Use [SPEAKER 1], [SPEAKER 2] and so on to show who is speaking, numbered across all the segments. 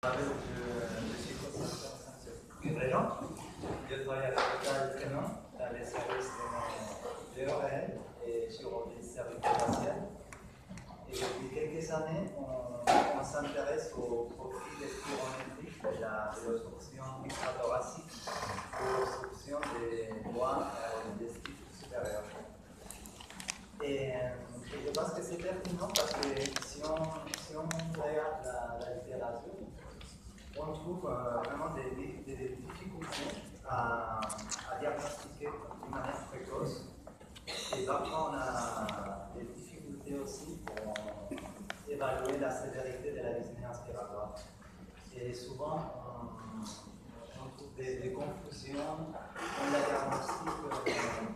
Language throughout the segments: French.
[SPEAKER 1] Yo travaille à l'hôpital Prénom, dans les services de l'EORL et sur les services faciales. Et depuis quelques années, on s'intéresse au profil spirométrique de l'obstruction extrathoracique ou l'obstruction des voies digestives supérieures. Et je pense que c'est pertinent parce que si on regarde la littérature, on trouve vraiment des difficultés à diagnostiquer d'une manière précoce. Et parfois, on a des difficultés aussi pour évaluer la sévérité de la dyspnée inspiratoire. Et souvent, on trouve des confusions. On la diagnostique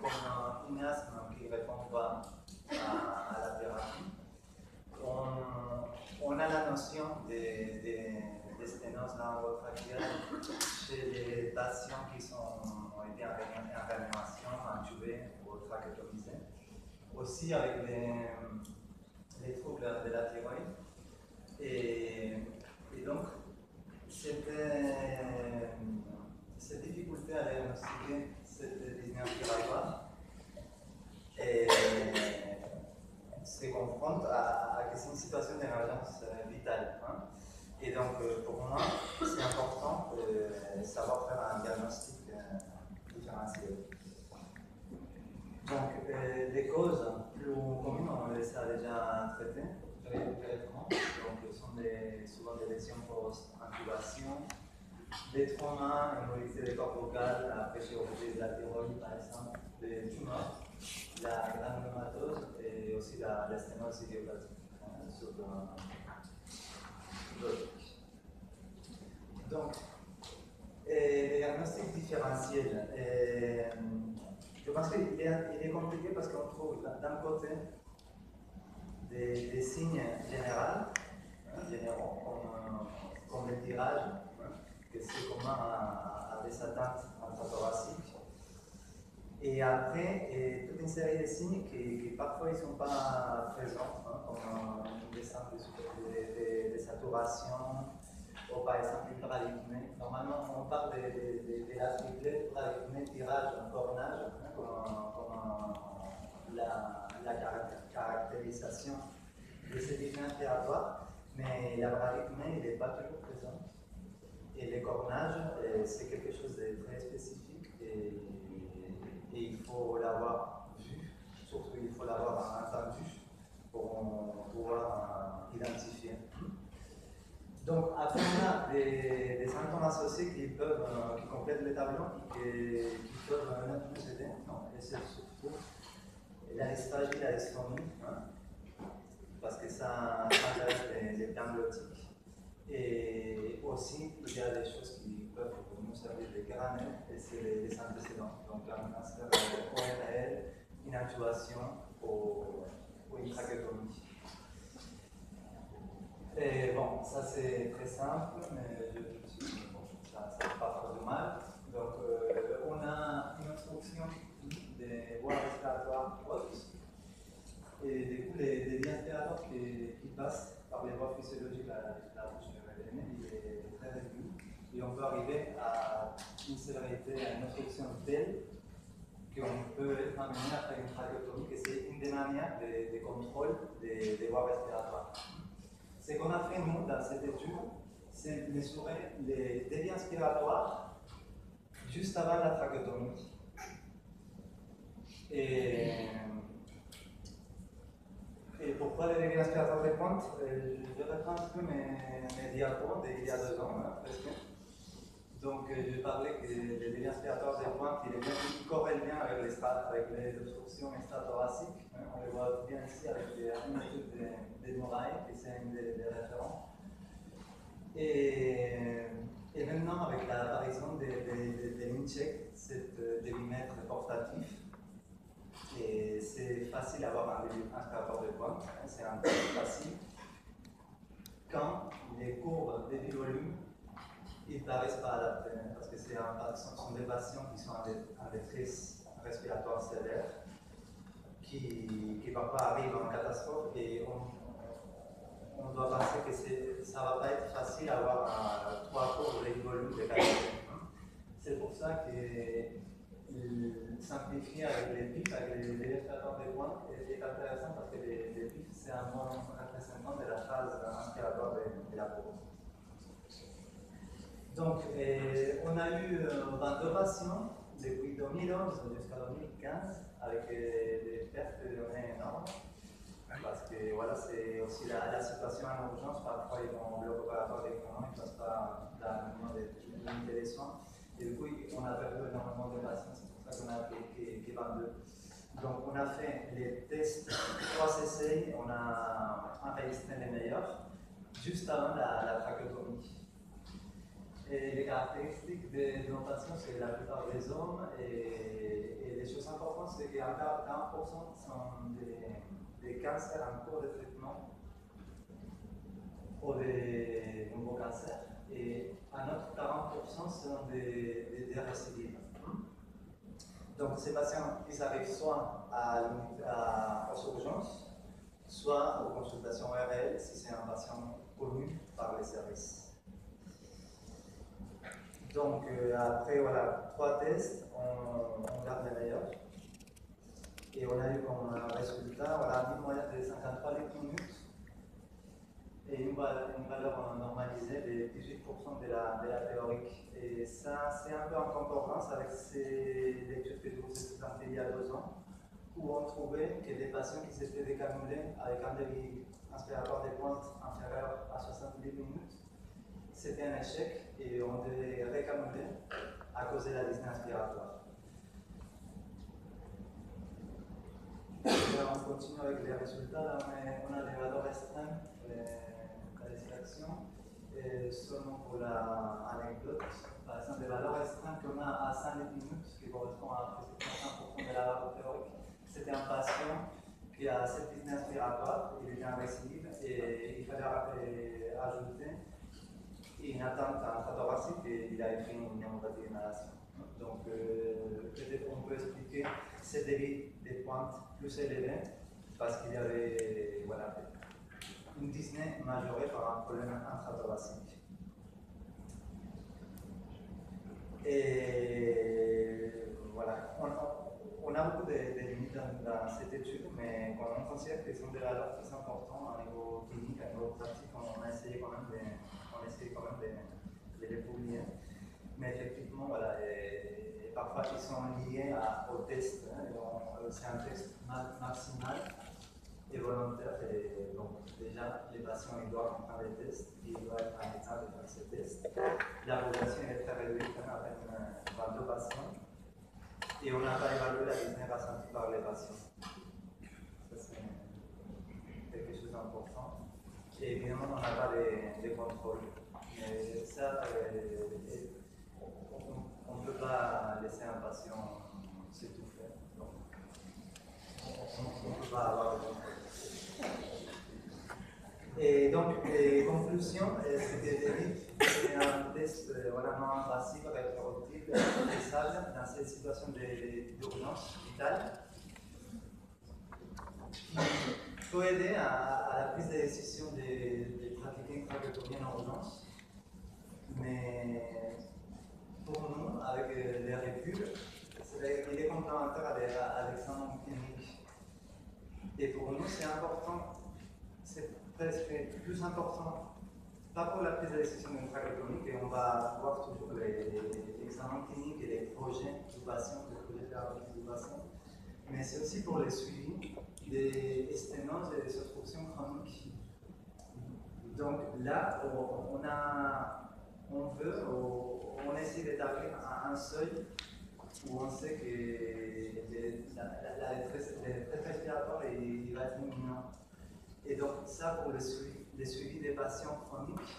[SPEAKER 1] comme un asthme qui ne répond pas à la thérapie. On a la notion des sténoses laryngotrachéales chez les patients qui ont été en réanimation, intubés ou trachéotomisés. Aussi avec les troubles de la thyroïde. Et donc, cette difficulté à diagnostiquer cette dyspnée inspiratoire se confronte à que c'est une situation d'émergence vitale. Hein. Et donc, pour moi, c'est important de savoir faire un diagnostic différentiel. Donc, les causes plus communes, on les a déjà traitées brièvement. Donc, ce sont souvent des lésions post-intubation, des traumas, une mobilité des corps vocales après chirurgie de la thyroïde, par exemple, des tumeurs, la granulomatose et aussi la sténose idiopathique sur logique. Donc, les diagnostics différentiels. Je pense qu'il est compliqué parce qu'on trouve d'un côté des signes généraux, comme le tirage, que c'est commun à des atteintes thoraciques. Et après, toute une série de signes qui parfois ne sont pas présents, comme une descente de saturation, ou par exemple une paralypnée. Normalement, on parle de la triplette paralypnée, tirage, cornage, comme la caractérisation de ces dyspnées inspiratoires, mais la paralypnée n'est pas toujours présente. Et le cornage, c'est quelque chose de très spécifique et il faut l'avoir vu, surtout il faut l'avoir entendu pour pouvoir identifier. Donc, après, on a des symptômes associés qui complètent le tableau et qui peuvent nous aider. Et c'est surtout la dysphagie, la dysphonie, parce que ça intéresse les plans glottiques. Et aussi, il y a des choses qui peuvent nous servir de granule, et c'est les antécédents. Donc, un cancer ORL, une intubation ou une trachéotomie. Et bon, ça c'est très simple, mais ça ne va pas faire de mal. Donc, on a une obstruction des voies respiratoires hautes, et du coup, les liens respiratoires qui passent par les voies physiologiques, la bouche de l'année, il est très réduit. Et on peut arriver à une sévérité, à une obstruction telle qu'on peut être amené à faire une trachéotomie, que c'est une des manières de contrôle des voies respiratoires. Ce qu'on a fait, nous, dans cette étude, c'est mesurer les débits inspiratoires juste avant la trachéotomie. Et pourquoi les débits inspiratoires de pointe? Je reprends un peu mes diapos d'il y a 2 ans, presque. Donc, je parlais que les débits inspiratoires de pointe, ils corrèlent bien avec les obstructions extrathoraciques. On les voit bien ici avec une étude de Muraille, qui c'est une des références. Et maintenant, avec l'apparition de l'InCheck, cet débitmètre portatif, et c'est facile d'avoir un débit inspiratoire de pointe, c'est un peu facile. Quand les courbes débit-volume, ils ne paraissent pas adaptés, parce que ce sont des patients qui sont en détresse respiratoire sévère, qui parfois arrivent en catastrophe, et on doit penser que ça ne va pas être facile d'avoir 3 courbes de volume de qualité. C'est pour ça que simplifier avec les pifs, avec les illustrateurs de points, est intéressant parce que les pifs, c'est un bon représentant de la phase inspiratoire de la courbe. Donc, on a eu 22 patients depuis 2011 jusqu'à 2015 avec des pertes de données énormes. Parce que voilà, c'est aussi la situation en urgence. Parfois, ils vont au bloc opératoire d'écran, ils ne passent pas dans le moment des soins. Et du coup, on a perdu énormément de patients. C'est pour ça qu'on a appliqué 22. Donc, on a fait les tests 3CCI, on a enregistré les meilleurs juste avant la trachéotomie. Et les caractéristiques de nos patients, c'est la plupart des hommes. Et les choses importantes, c'est qu'encore 40% sont des cancers en cours de traitement ou des nouveaux cancers. Et un autre 40% sont des récidives. Donc, ces patients, ils arrivent soit aux urgences, soit aux consultations ORL si c'est un patient connu par les services. Donc, après, voilà, 3 tests, on garde les meilleurs. Et on a eu comme résultat, voilà, un moyen de 53 litres minutes et une valeur normalisée de 18% de la théorique. Et ça, c'est un peu en concurrence avec ces lectures que je vous ai présentées il y a 2 ans, où on trouvait que les patients qui s'étaient décannulés avec un débit inspiratoire des pointes inférieur à 70 minutes, c'était un échec et on devait récamuler à cause de la dyspnée inspiratoire. On continue avec les résultats. Là, on a des valeurs extrêmes de l'extraction. Seulement pour l'anecdote, par exemple, des valeurs extrêmes qu'on a à 5 minutes, qui correspond à presque 35% de la valeur théorique. C'était un patient qui a cette dyspnée inspiratoire, il était en récidive et il fallait ajouter une attente thoracique et il a écrit une pneumopathie d'inhalation. Donc, peut-être on peut expliquer ce débit des pointes plus élevé parce qu'il y avait voilà, une dyspnée majorée par un problème intrathoracique. Et voilà, on a beaucoup de limites dans cette étude, mais on considère qu'elles sont des valeurs très importantes à niveau clinique, à niveau pratique. On a essayé quand même de les publier. Mais effectivement, voilà, et parfois ils sont liés au test. C'est un test maximal et volontaire. Et donc, déjà, les patients ils doivent prendre les tests, ils doivent être en état de faire ces tests. La population est très réduite, à peine 22 patients. Et on n'a pas évalué la dyspnée ressentie par les patients. Ça, c'est quelque chose d'important. Et évidemment, on n'a pas de contrôle. Mais ça, on ne peut pas laisser un patient s'étouffer. Donc, on ne peut pas avoir de contrôle. Et donc, les conclusions, c'est un test voilà, non invasif, rétroactif, faisable dans cette situation d'urgence vitale, qui peut aider à la prise de décision de pratiquer une trachéotomie en urgence. Mais pour nous, avec les reculs, il est complémentaire à l'examen clinique. Et pour nous, c'est important, c'est presque plus important, pas pour la prise de décision d'une trachéotomie, et on va voir toujours les examens cliniques et les projets du patient, les projets thérapeutiques du patient, mais c'est aussi pour le suivi des sténoses et des obstructions chroniques. Donc là, on essaie d'établir un seuil où on sait que la détresse respiratoire il va être imminent. Et donc ça, pour le suivi des patients chroniques,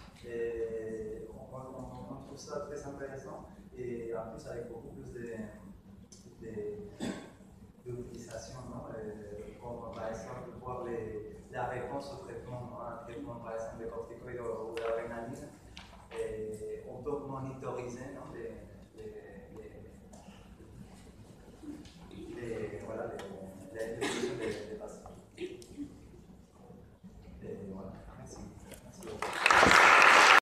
[SPEAKER 1] on trouve ça très intéressant et en plus avec beaucoup plus d'utilisation, comme par exemple voir la réponse au traitement, un traitement par exemple de corticoïdes ou d'adrénaline. On peut monitoriser l'évolution des patients.